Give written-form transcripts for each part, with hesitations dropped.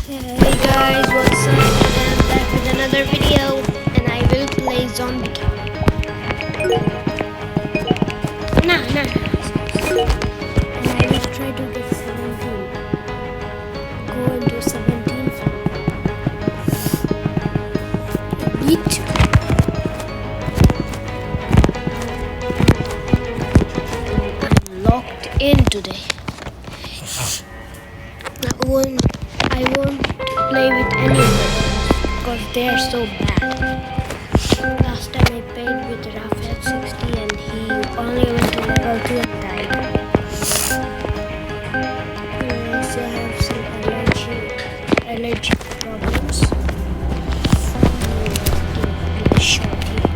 Hey guys, what's up? I'm back with another video and I will play zombie game. And I will try to get 17. Go into 17 beat. I'm locked in today. I won't play with any of them because they are so bad. Last time I played with Raphael 60 and he only went to level 2 and died. I also have some allergy problems. Give a shot here.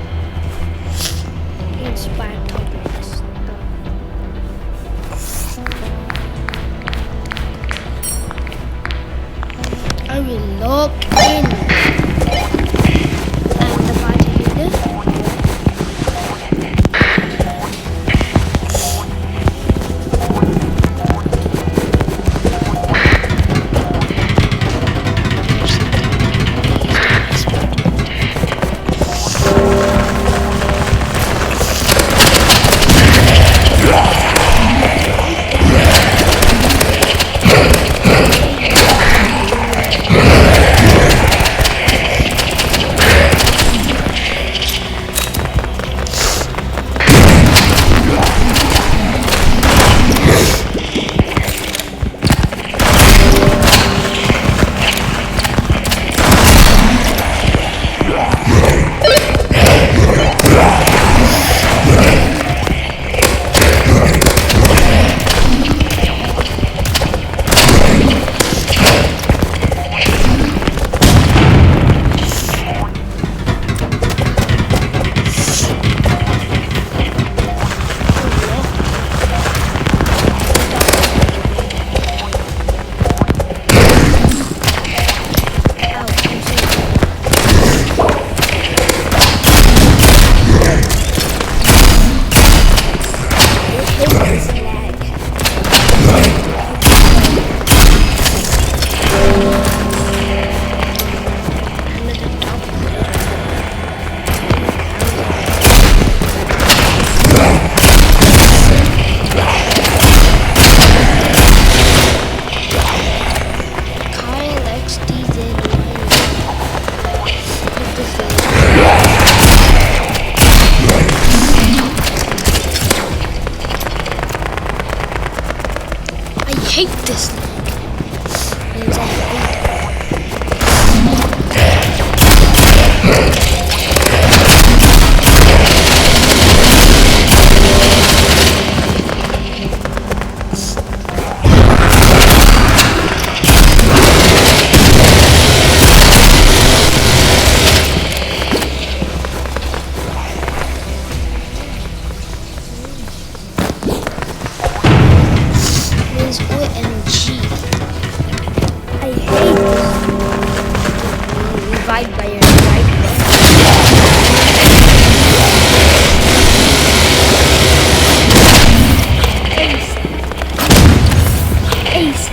Inspired Thomas. I will lock in. I'm the party leader. I hate this OMG. I hate this. Revived by a Ace.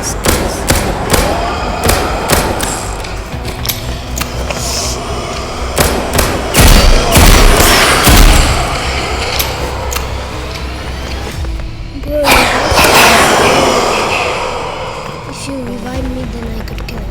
Nice, guys. Bro, if you revive me, then I could kill him.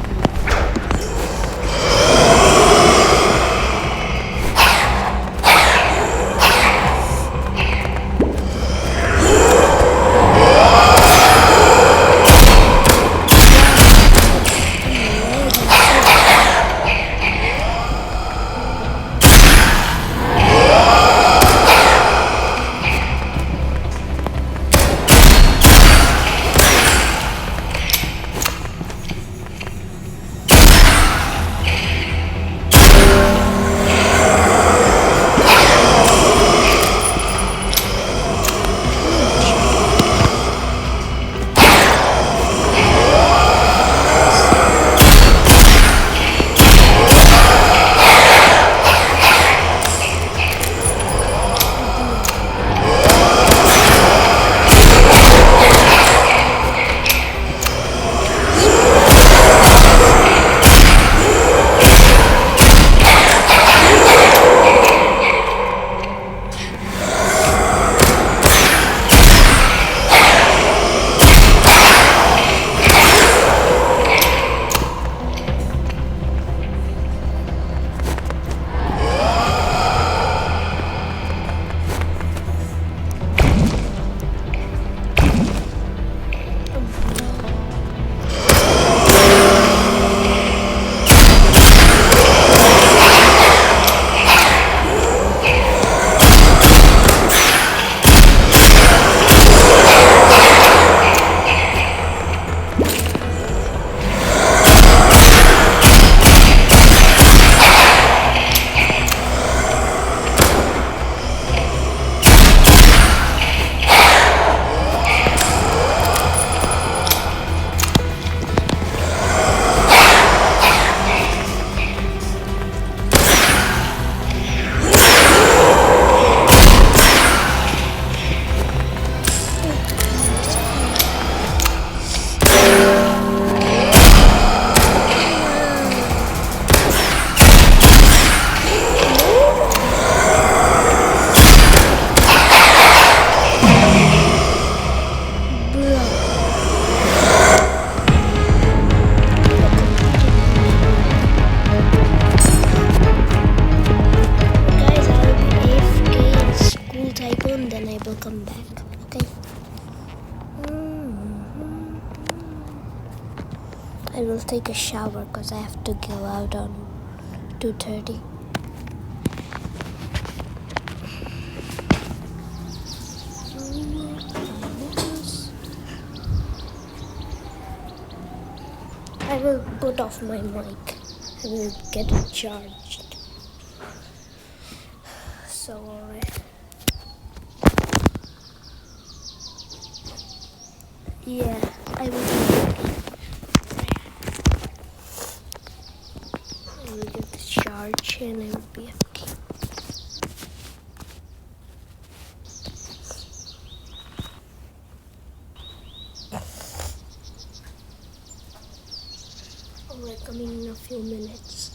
Come back, okay? I will take a shower because I have to go out on 2:30. I will put off my mic. I will get it charged. So, alright. Yeah, I will do it. I will get the charge and I will be okay. Alright, coming in a few minutes.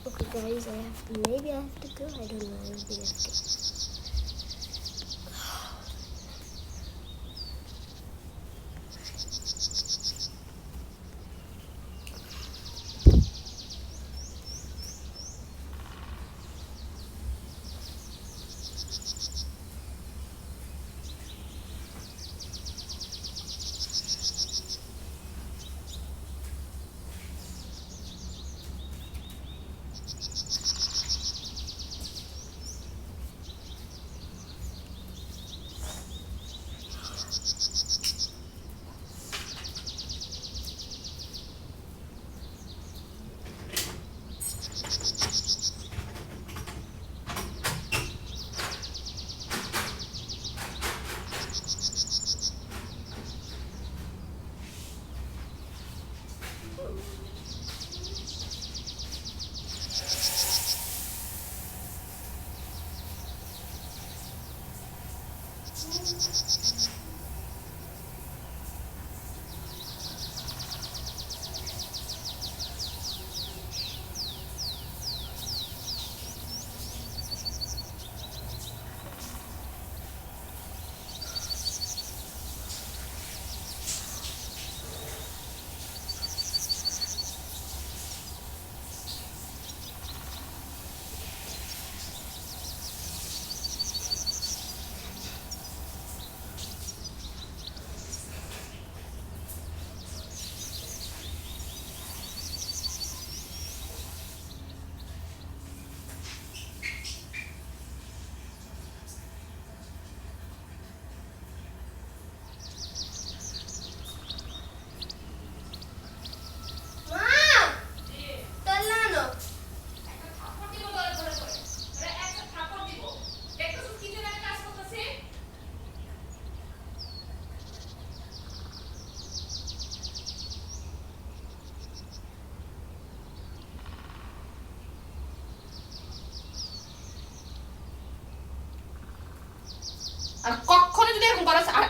Okay guys, maybe I have to go, I don't know, I will be okay.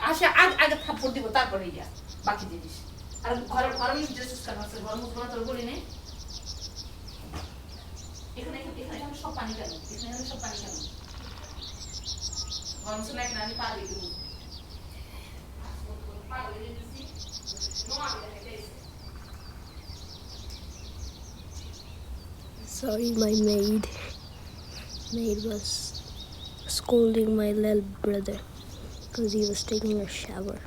আসে আগে আগে থাপ্পড় দিব তারপরে ইয়া বাকি জিনিস আর ঘরে ঘরে ড্রেস কেন আছে ঘর মুখ তোর বলি নেই এখানে এখানে এখানে সব পানি কেন এখানে সব পানি কেন ঘর মুখ লাইক না আমি পানি দিব Sorry, my maid was scolding my little brother because he was taking a shower.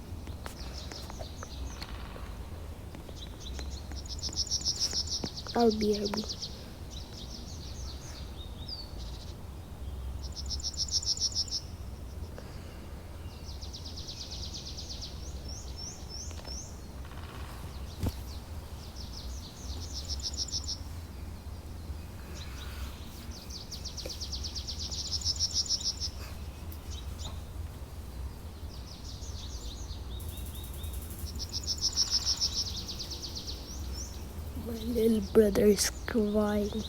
I'll BRB. My little brother is crying.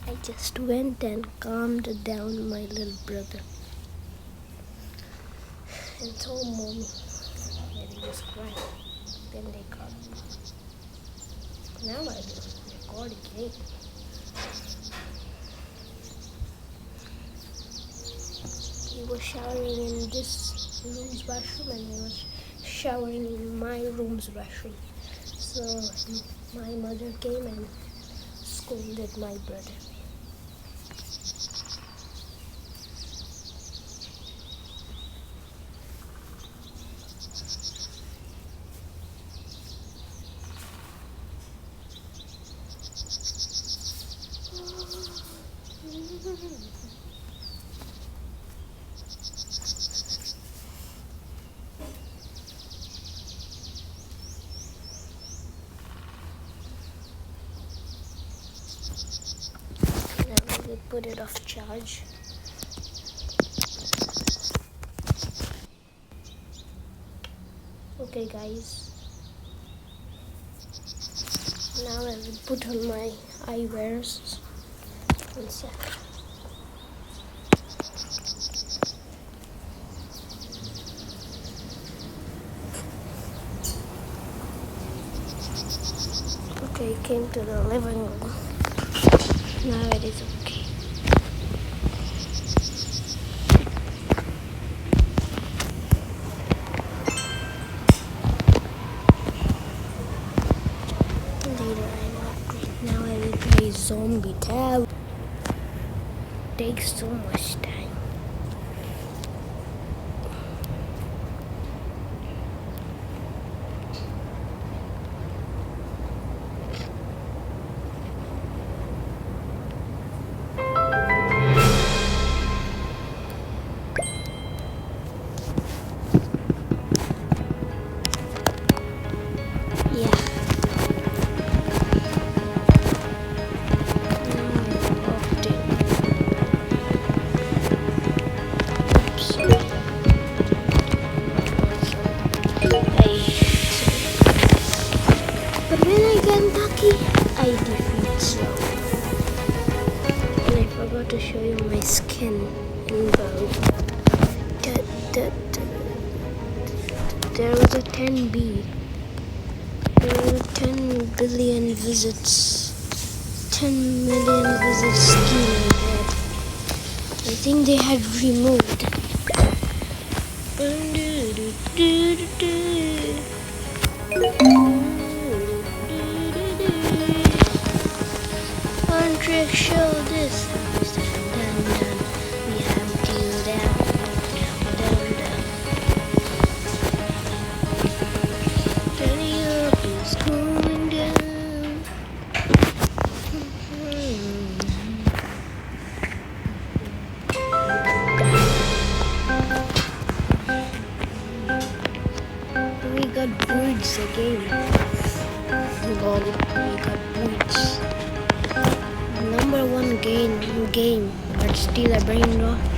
I just went and calmed down my little brother and told mommy that he was crying. Then they called me. Now I will record again. He was showering in this room's bathroom and he was showering in my room's bathroom. So my mother came and scolded my brother. Now we put it off charge. Okay guys, now I will put on my eyewears. One sec. Okay, came to the living room. Now it is okay. Later I'm upgrade. Now I will play Zombie Town. Takes so much time. Yeah. there was a 10B. There were 10 billion visits. 10 million visits scheme there. I think they had removed. On trick show this. Dun, dun. We have to down. Down, down. Daddy up is going down. We got birds again. Lol, we got birds. Number one game, but still a brain rot.